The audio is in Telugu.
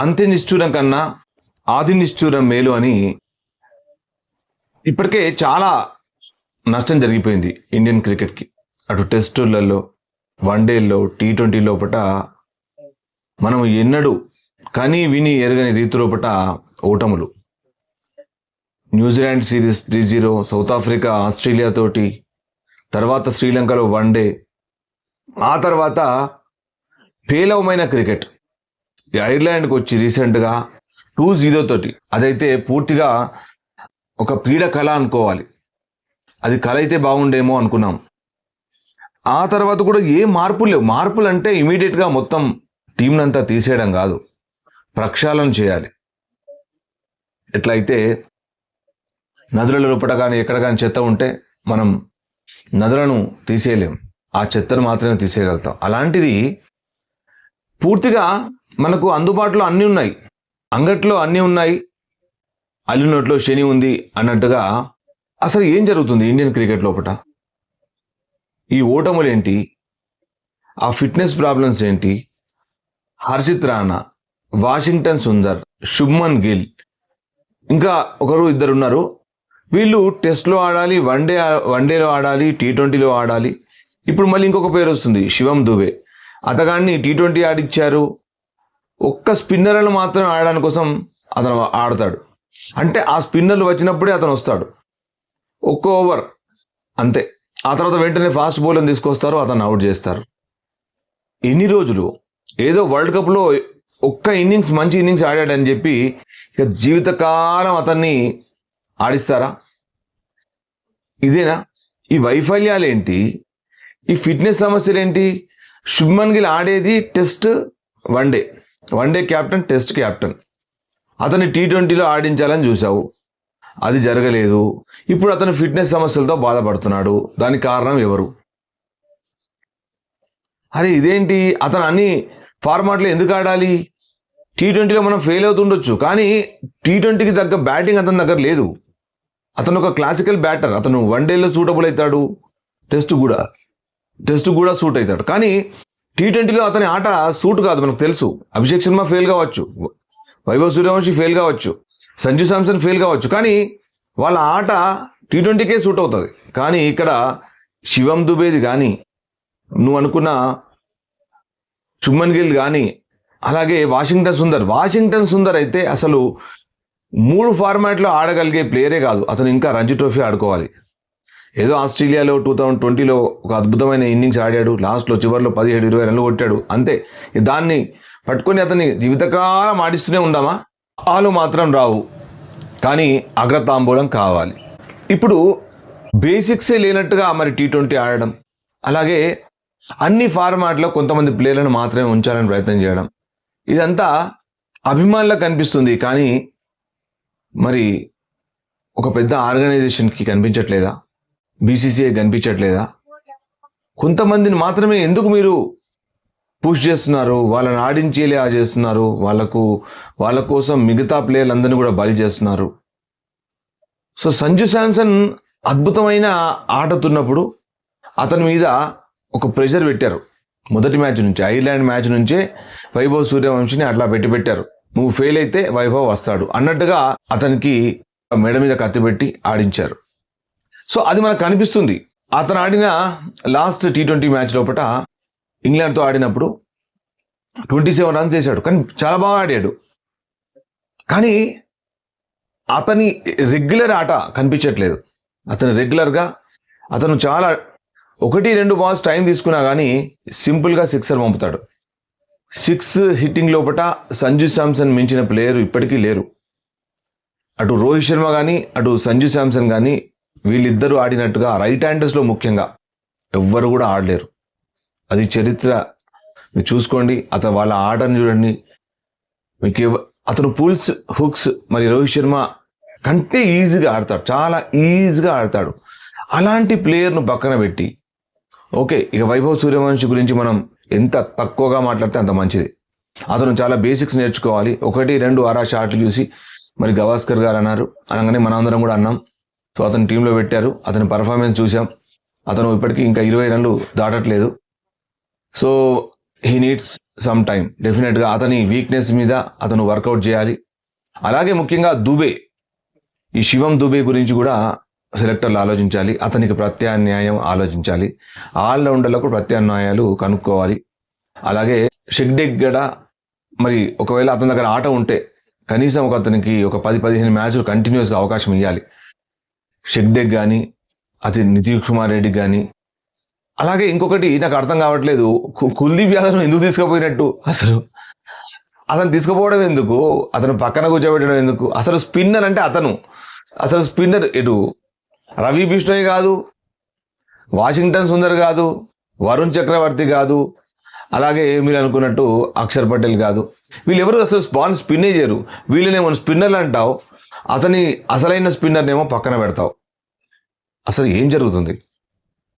అంత్య నిష్ఠూరం కన్నా ఆది నిష్ఠూరం మేలు అని ఇప్పటికే చాలా నష్టం జరిగిపోయింది ఇండియన్ క్రికెట్కి. అటు టెస్టులలో, వన్డేల్లో, T20 లోపట మనం ఎన్నడూ కానీ విని ఎరగని రీతి లోపట ఓటములు. New Zealand series 3-0, South Africa Australia తోటి, తర్వాత శ్రీలంకలో వన్డే, ఆ తర్వాత పేలవమైన క్రికెట్ ఐర్లాండ్కి వచ్చి రీసెంట్గా 2-0 తోటి. అదైతే పూర్తిగా ఒక పీడ కళ అనుకోవాలి. అది కళ అయితే బాగుండేమో అనుకున్నాం. ఆ తర్వాత కూడా ఏ మార్పులు లేవు. మార్పులు అంటే ఇమీడియట్గా మొత్తం టీంనంతా తీసేయడం కాదు, ప్రక్షాళన చేయాలి. ఎట్లయితే నదుల లోపల కానీ ఎక్కడ కానీ చెత్త ఉంటే మనం నదులను తీసేయలేం, ఆ చెత్తను మాత్రమే తీసేయగలుగుతాం. అలాంటిది పూర్తిగా మనకు అందుబాటులో అన్నీ ఉన్నాయి, అంగట్లో అన్నీ ఉన్నాయి, అల్లినోట్లో శని ఉంది అన్నట్టుగా అసలు ఏం జరుగుతుంది ఇండియన్ క్రికెట్ లోపల? ఈ ఓటములు ఏంటి, ఆ ఫిట్నెస్ ప్రాబ్లమ్స్ ఏంటి? హర్షిత్ రాణా, వాషింగ్టన్ సుందర్, శుభ్మన్ గిల్, ఇంకా ఒకరు ఇద్దరు ఉన్నారు. వీళ్ళు టెస్ట్లో ఆడాలి, వన్డేలో ఆడాలి, T20లో ఆడాలి. ఇప్పుడు మళ్ళీ ఇంకొక పేరు వస్తుంది, శివం దుబే. అతగాన్ని T20 ఆడిచ్చారు. ఒక్క స్పిన్నర్లను మాత్రం ఆడడానికి కోసం అతను ఆడతాడు. అంటే ఆ స్పిన్నర్లు వచ్చినప్పుడే అతను వస్తాడు, ఒక్క ఓవర్ అంతే. ఆ తర్వాత వెంటనే ఫాస్ట్ బౌలర్ని తీసుకొస్తారు, అతను అవుట్ చేస్తారు. ఎన్ని రోజులు ఏదో వరల్డ్ కప్లో ఒక్క ఇన్నింగ్స్, మంచి ఇన్నింగ్స్ ఆడాడని చెప్పి ఇక జీవితకాలం అతన్ని ఆడిస్తారా? ఇదేనా? ఈ వైఫల్యాలు ఏంటి? ఈ ఫిట్నెస్ సమస్యలు ఏంటి? శుభ్మన్ గిల్ ఆడేది test, one day captain, test captain. అతన్ని T20లో ఆడించాలని చూసావు, అది జరగలేదు. ఇప్పుడు అతను ఫిట్నెస్ సమస్యలతో బాధపడుతున్నాడు. దానికి కారణం ఎవరు? అరే ఇదేంటి? అతను అన్ని ఫార్మాట్లో ఎందుకు ఆడాలి? T20లో మనం ఫెయిల్ అవుతుండొచ్చు, కానీ T20కి తగ్గ బ్యాటింగ్ అతని దగ్గర లేదు. అతను ఒక క్లాసికల్ బ్యాటర్. అతను వన్డేలో సూటబుల్ అవుతాడు, టెస్ట్ కూడా సూట్ అవుతాడు. కానీ T20లో అతని ఆట సూట్ కాదు, మనకు తెలుసు. అభిషేక్ శర్మ ఫెయిల్ కావచ్చు, వైభవ్ సూర్యవంశీ ఫెయిల్ కావచ్చు, సంజు శాంసన్ ఫెయిల్ కావచ్చు, కానీ వాళ్ళ ఆట T20కే సూట్ అవుతుంది. కానీ ఇక్కడ శివం దుబేది కానీ, నువ్వు అనుకున్న శుభ్మన్ గిల్ కానీ, అలాగే వాషింగ్టన్ సుందర్ అయితే అసలు 3 ఫార్మాట్లో ఆడగలిగే ప్లేయరే కాదు. అతను ఇంకా రంజీ ట్రోఫీ ఆడుకోవాలి. ఏదో ఆస్ట్రేలియాలో 2020లో ఒక అద్భుతమైన ఇన్నింగ్స్ ఆడాడు, లాస్ట్లో చివరిలో 17-20 రన్లు కొట్టాడు, అంతే. దాన్ని పట్టుకొని అతన్ని జీవితకాలం ఆడిస్తూనే ఉందామా? ఆలు మాత్రం రావు, కానీ అగ్రతాంబూలం కావాలి. ఇప్పుడు బేసిక్సే లేనట్టుగా మరి T20 ఆడడం, అలాగే అన్ని ఫార్మాట్లో కొంతమంది ప్లేయర్లను మాత్రమే ఉంచాలని ప్రయత్నం చేయడం, ఇదంతా అభిమానులకు కనిపిస్తుంది, కానీ మరి ఒక పెద్ద ఆర్గనైజేషన్కి కనిపించట్లేదా? BCCI కనిపించట్లేదా? కొంతమందిని మాత్రమే ఎందుకు మీరు పుష్ చేస్తున్నారు? వాళ్ళని ఆడించేలా చేస్తున్నారు, వాళ్ళ కోసం మిగతా ప్లేయర్లందరినీ కూడా బలి చేస్తున్నారు. సో సంజు శాంసన్ అద్భుతమైన ఆడుతున్నప్పుడు అతని మీద ఒక ప్రెషర్ పెట్టారు. మొదటి మ్యాచ్ నుంచి, ఐర్లాండ్ మ్యాచ్ నుంచే వైభవ్ సూర్యవంశిని అట్లా పెట్టారు. నువ్వు ఫెయిల్ అయితే వైభవ్ వస్తాడు అన్నట్టుగా అతనికి మెడ మీద కత్తి పెట్టి ఆడించారు. సో అది మనకు కనిపిస్తుంది. అతను ఆడిన లాస్ట్ T20 మ్యాచ్ లోపల ఇంగ్లాండ్తో ఆడినప్పుడు 27 రన్స్ చేశాడు, కానీ చాలా బాగా ఆడాడు. కానీ అతని రెగ్యులర్ ఆట కనిపించట్లేదు. అతను చాలా 1-2 బాల్స్ టైం తీసుకున్నా కానీ సింపుల్గా సిక్సర్ పంపుతాడు. 6 హిట్టింగ్ లోపల సంజు శాంసన్ మించిన ప్లేయర్ ఇప్పటికీ లేరు. అటు రోహిత్ శర్మ కానీ, అటు సంజు శాంసన్ కానీ, వీళ్ళిద్దరూ ఆడినట్టుగా రైట్ హ్యాండర్స్లో ముఖ్యంగా ఎవ్వరు కూడా ఆడలేరు. అది చరిత్ర. మీరు చూసుకోండి, వాళ్ళ ఆటను చూడండి. అతను పుల్స్, హుక్స్ మరి రోహిత్ శర్మ కంటే ఈజీగా ఆడతాడు, చాలా ఈజీగా ఆడతాడు. అలాంటి ప్లేయర్ను పక్కన పెట్టి, ఓకే, ఇక వైభవ్ సూర్యవంశి గురించి మనం ఎంత తక్కువగా మాట్లాడితే అంత మంచిది. అతను చాలా బేసిక్స్ నేర్చుకోవాలి. 1-2 ఆరా షాట్లు చూసి మరి గవాస్కర్ గారు అన్నారు, అనగానే మనందరం కూడా అన్నాం. సో అతను టీంలో పెట్టారు, అతని పర్ఫార్మెన్స్ చూసాం. అతను ఇప్పటికీ ఇంకా 20 రన్లు దాటట్లేదు. So he needs some time డెఫినెట్గా అతని వీక్నెస్ మీద అతను వర్కౌట్ చేయాలి. అలాగే ముఖ్యంగా దుబే, ఈ శివం దుబే గురించి కూడా సెలెక్టర్లు ఆలోచించాలి. అతనికి ప్రత్యామ్నాయం ఆలోచించాలి. ఆల్రౌండర్లకు ప్రత్యామ్నాయాలు కనుక్కోవాలి. అలాగే షెగ్డెగ్గడ మరి ఒకవేళ అతని దగ్గర ఆట ఉంటే కనీసం అతనికి ఒక 10-15 మ్యాచ్లు కంటిన్యూస్గా అవకాశం ఇవ్వాలి. షెగ్డెగ్ కానీ నితీష్ కుమార్ రెడ్డి కానీ. అలాగే ఇంకొకటి నాకు అర్థం కావట్లేదు, కుల్దీప్ యాదవ్ను ఎందుకు తీసుకుపోయినట్టు? అతను తీసుకుపోవడం ఎందుకు? అతను పక్కన కూర్చోబెట్టడం ఎందుకు? అసలు స్పిన్నర్ అంటే అసలు స్పిన్నర్ ఎటు రవి బిష్ణోయ్ కాదు, వాషింగ్టన్ సుందర్ కాదు, వరుణ్ చక్రవర్తి కాదు, అలాగే మీరు అనుకున్నట్టు అక్షర్ పటేల్ కాదు. వీళ్ళెవరు అసలు స్పిన్నే చేయరు. వీళ్ళనేమో స్పిన్నర్లు అంటావు, అసలైన స్పిన్నర్నేమో పక్కన పెడతావు. అసలు ఏం జరుగుతుంది?